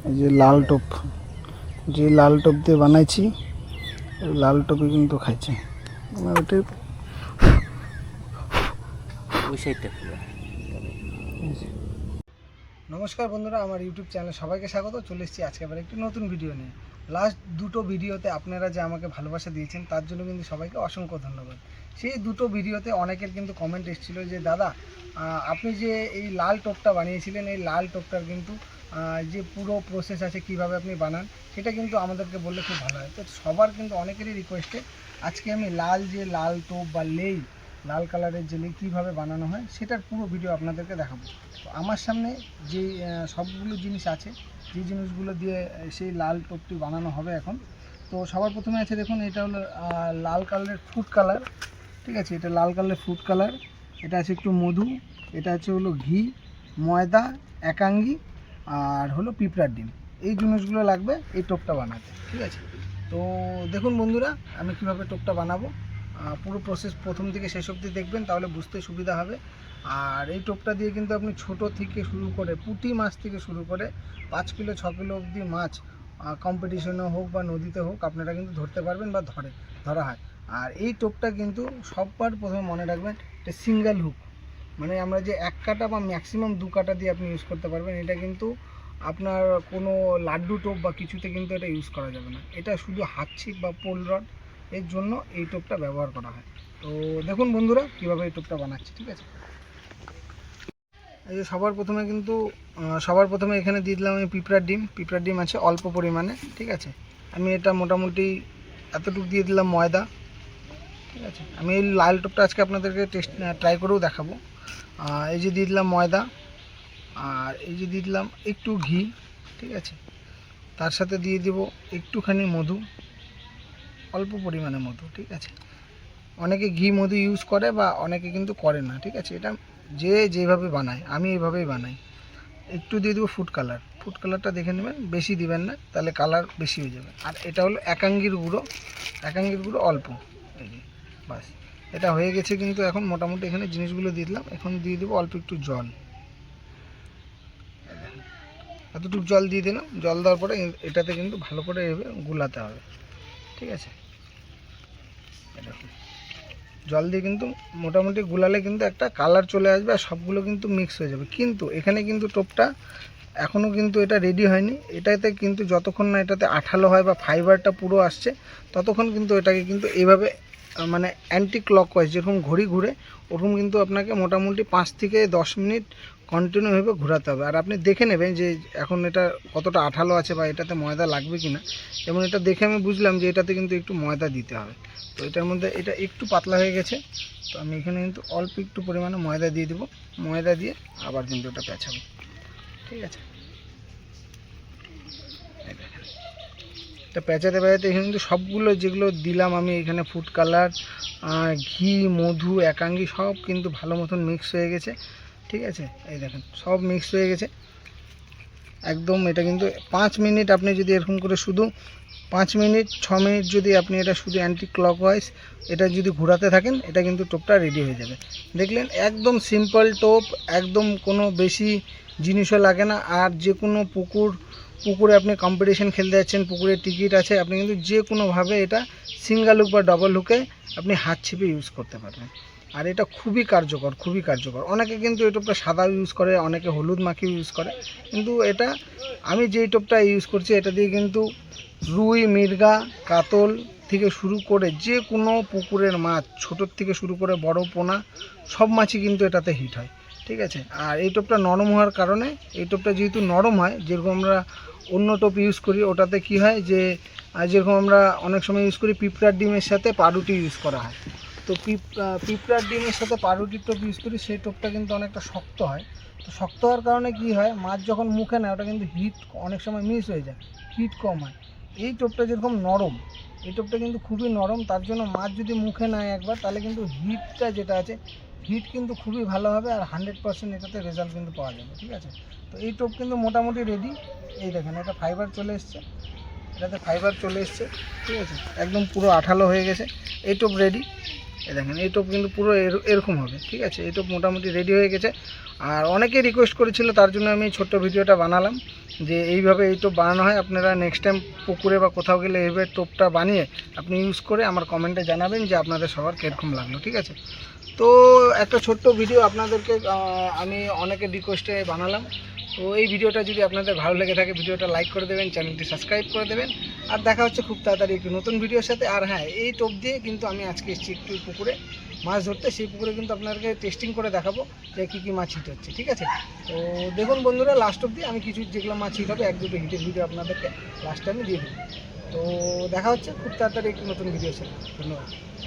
এই যে লাল টোপ, যে লাল টোপ দিয়ে বানাইছি, লাল টোপে কিন্তু খাইছে। ওটাই নমস্কার বন্ধুরা, আমার ইউটিউব চ্যানেলে সবাইকে স্বাগত। চলে এসেছি আজকে আবার একটি নতুন ভিডিও নিয়ে। লাস্ট দুটো ভিডিওতে আপনারা যে আমাকে ভালোবাসা দিয়েছেন তার জন্য কিন্তু সবাইকে অসংখ্য ধন্যবাদ। সেই দুটো ভিডিওতে অনেকের কিন্তু কমেন্ট এসেছিলো যে দাদা আপনি যে এই লাল টোপটা বানিয়েছিলেন, এই লাল টোপটার কিন্তু যে পুরো প্রসেস আছে কিভাবে আপনি বানান সেটা কিন্তু আমাদেরকে বললে খুব ভালো হয়। তো সবার কিন্তু অনেকেরই রিকোয়েস্টে আজকে আমি লাল টোপ বা লেই, লাল কালারের জেলি কীভাবে বানানো হয় সেটার পুরো ভিডিও আপনাদেরকে দেখাবো। তো আমার সামনে যে সবগুলো জিনিস আছে, যে জিনিসগুলো দিয়ে সেই লাল টোপটি বানানো হবে এখন। তো সবার প্রথমে আছে, দেখুন এটা হলো লাল কালারের ফুড কালার, ঠিক আছে, এটা লাল কালারের ফুড কালার। এটা আছে একটু মধু, এটা আছে হলো ঘি, ময়দা, একাঙ্গি আর হলো পিঁপড়ার ডিম। এই জিনিসগুলো লাগবে এই টোপটা বানাতে, ঠিক আছে। তো দেখুন বন্ধুরা, আমি কীভাবে টোপটা বানাবো পুরো প্রসেস প্রথম থেকে শেষ অবধি দেখবেন, তাহলে বুঝতে সুবিধা হবে। আর এই টোপটা দিয়ে কিন্তু আপনি ছোট থেকে শুরু করে পুঁটি মাছ থেকে শুরু করে 5 কিলো 6 কিলো অবধি মাছ কম্পিটিশনে হোক বা নদীতে হোক আপনারা কিন্তু ধরতে পারবেন বা ধরা হয়। আর এই টোপটা কিন্তু সববার প্রথমে মনে রাখবেন, এটা সিঙ্গেল হুক, মানে আমরা যে 1 কাটা বা ম্যাক্সিমাম 2 কাটা দিয়ে আপনি ইউজ করতে পারবেন। এটা কিন্তু আপনার কোনো লাড্ডু টোপ বা কিছুতে কিন্তু এটা ইউজ করা যাবে না। এটা শুধু হাতছিক বা পোল রড এর জন্য এই টোপটা ব্যবহার করা হয়। তো দেখুন বন্ধুরা কীভাবে এই টোপটা বানাচ্ছি, ঠিক আছে। এই যে সবার প্রথমে এখানে দিয়ে দিলাম আমি পিঁপড়ার ডিম আছে অল্প পরিমাণে, ঠিক আছে। আমি এটা মোটামুটি এতটুকু দিয়ে দিলাম ময়দা, ঠিক আছে। আমি এই লাল টোপটা আজকে আপনাদেরকে ট্রাই করেও দেখাবো। এই যে দিয়ে দিলাম ময়দা, আর এই যে দিয়ে দিলাম একটু ঘি, ঠিক আছে। তার সাথে দিয়ে দেব একটুখানি মধু, অল্প পরিমাণে মধু, ঠিক আছে। অনেকে ঘি মধু ইউজ করে বা অনেকে কিন্তু করে না, ঠিক আছে। এটা যে যেভাবে বানায়, আমি এইভাবেই বানাই। একটু দিয়ে দেবো ফুড কালারটা দেখে নেবেন, বেশি দিবেন না, তাহলে কালার বেশি হয়ে যাবে। আর এটা হলো একাঙ্গির গুঁড়ো অল্প, এই যে বাস। এটা হয়ে গেছে কিন্তু এখন মোটামুটি এখানে জিনিসগুলো দিয়ে দিলাম। এখন দিয়ে দেবো অল্প একটু জল, এতটুকু জল দিয়ে দিলাম। জল দেওয়ার পরে এটাতে কিন্তু ভালো করে এভাবে গুলাতে হবে, ঠিক আছে। দেখুন জল দিয়ে কিন্তু মোটামুটি গুলালে কিন্তু একটা কালার চলে আসবে আর সবগুলো কিন্তু মিক্স হয়ে যাবে। কিন্তু এখানে কিন্তু টোপটা এখনও কিন্তু এটা রেডি হয়নি। এটাতে কিন্তু যতক্ষণ না এটাতে আঠালো হয় বা ফাইবারটা পুরো আসছে ততক্ষণ কিন্তু এটাকে কিন্তু এইভাবে মানে অ্যান্টি ক্লকওয়াইজ যেরকম ঘড়ি ঘুরে ওরকম কিন্তু আপনাকে মোটামুটি 5 থেকে 10 মিনিট কন্টিনিউভাবে ঘোরাতে হবে। আর আপনি দেখে নেবেন যে এখন এটা কতটা আঠালো আছে বা এটাতে ময়দা লাগবে কি না। এবং এটা দেখে আমি বুঝলাম যে এটাতে কিন্তু একটু ময়দা দিতে হবে। তো এটার মধ্যে এটা একটু পাতলা হয়ে গেছে, তো আমি এখানে কিন্তু অল্প একটু পরিমাণে ময়দা দিয়ে দেবো। ময়দা দিয়ে আবার কিন্তু এটা পেঁচাবো, ঠিক আছে। এটা পেঁচাতে এখানে কিন্তু সবগুলো যেগুলো দিলাম আমি এখানে ফুড কালার, ঘি, মধু, একাঙ্গি সব কিন্তু ভালো মতন মিক্স হয়ে গেছে, ঠিক আছে। এই দেখেন সব মিক্স হয়ে গেছে একদম। এটা কিন্তু 5 মিনিট আপনি যদি এরকম করে শুধু 5 মিনিট 6 মিনিট যদি আপনি এটা শুধু অ্যান্টি ক্লকওয়াইজ এটা যদি ঘোরাতে থাকেন, এটা কিন্তু টোপটা রেডি হয়ে যাবে। দেখলেন একদম সিম্পল টোপ, একদম কোনো বেশি জিনিসও লাগে না। আর যে কোনো পুকুরে আপনি কম্পিটিশন খেলতে যাচ্ছেন, পুকুরের টিকিট আছে, আপনি কিন্তু যে কোনোভাবে এটা সিঙ্গেল হুক বা ডবল হুকে আপনি হাত ছিপে ইউজ করতে পারবেন। আর এটা খুবই কার্যকর। অনেকে কিন্তু এই টোপটা সাদা ইউজ করে, অনেকে হলুদ মাখিয়ে ইউজ করে, কিন্তু এটা আমি যেই টোপটা ইউজ করছি এটা দিয়ে কিন্তু রুই, মৃগা, কাতল থেকে শুরু করে যে কোনো পুকুরের মাছ, ছোটোর থেকে শুরু করে বড় পোনা সব মাছই কিন্তু এটাতে হিট হয়, ঠিক আছে। আর এই টোপটা নরম হওয়ার কারণে, এই টোপটা যেহেতু নরম হয়, যেরকম আমরা অন্য টোপ ইউজ করি ওটাতে কি হয় যে যেরকম আমরা অনেক সময় ইউজ করি পিঁপড়ার ডিমের সাথে পাউরুটি ইউজ করা হয়। তো পিঁপড়ার ডিমের সাথে পাউরুটির টোপ ইউজ করি, সেই টোপটা কিন্তু অনেকটা শক্ত হয়। তো শক্ত হওয়ার কারণে কি হয়, মাছ যখন মুখে নেয় ওটা কিন্তু হিট অনেক সময় মিস হয়ে যায়, হিট কম হয়। এই টোপটা যেরকম নরম, এই টোপটা কিন্তু খুবই নরম, তার জন্য মাছ যদি মুখে নেয় একবার তাহলে কিন্তু হিটটা যেটা আছে হিট কিন্তু খুবই ভালো হবে আর 100% এটাতে রেজাল্ট কিন্তু পাওয়া যাবে, ঠিক আছে। তো এই টোপ কিন্তু মোটামুটি রেডি। এই দেখেন এটা ফাইবার চলে এসছে, ঠিক আছে, একদম পুরো আঠালো হয়ে গেছে। এই টোপ রেডি। এই দেখেন এই টোপ কিন্তু পুরো এরকম হবে, ঠিক আছে। এই টোপ মোটামুটি রেডি হয়ে গেছে। আর অনেকে রিকোয়েস্ট করেছিল, তার জন্য আমি ছোট্ট ভিডিওটা বানালাম যে এইভাবে এই টোপ বানানো হয়। আপনারা নেক্সট টাইম পুকুরে বা কোথাও গেলে এইভাবে টোপটা বানিয়ে আপনি ইউজ করে আমার কমেন্টে জানাবেন যে আপনাদের সবার কীরকম লাগলো, ঠিক আছে। তো একটা ছোট্ট ভিডিও আপনাদেরকে আমি অনেকের রিকোয়েস্টে বানালাম। তো এই ভিডিওটা যদি আপনাদের ভালো লেগে থাকে ভিডিওটা লাইক করে দেবেন, চ্যানেলটি সাবস্ক্রাইব করে দেবেন। আর দেখা হচ্ছে খুব তাড়াতাড়ি একটি নতুন ভিডিওর সাথে। আর হ্যাঁ, এই টোপ দিয়ে কিন্তু আমি আজকে এসেছি একটু পুকুরে মাছ ধরতে। সেই পুকুরে কিন্তু আপনাদেরকে টেস্টিং করে দেখাবো যে কী কী মাছ হিট হচ্ছে, ঠিক আছে। তো দেখুন বন্ধুরা, লাস্ট অবধি আমি কিছু যেগুলো মাছ হিট হবে 1-2টো হিটের ভিডিও আপনাদেরকে লাস্টে আমি দিয়ে দেবো। তো দেখা হচ্ছে খুব তাড়াতাড়ি একটি নতুন ভিডিওর সাথে। ধন্যবাদ।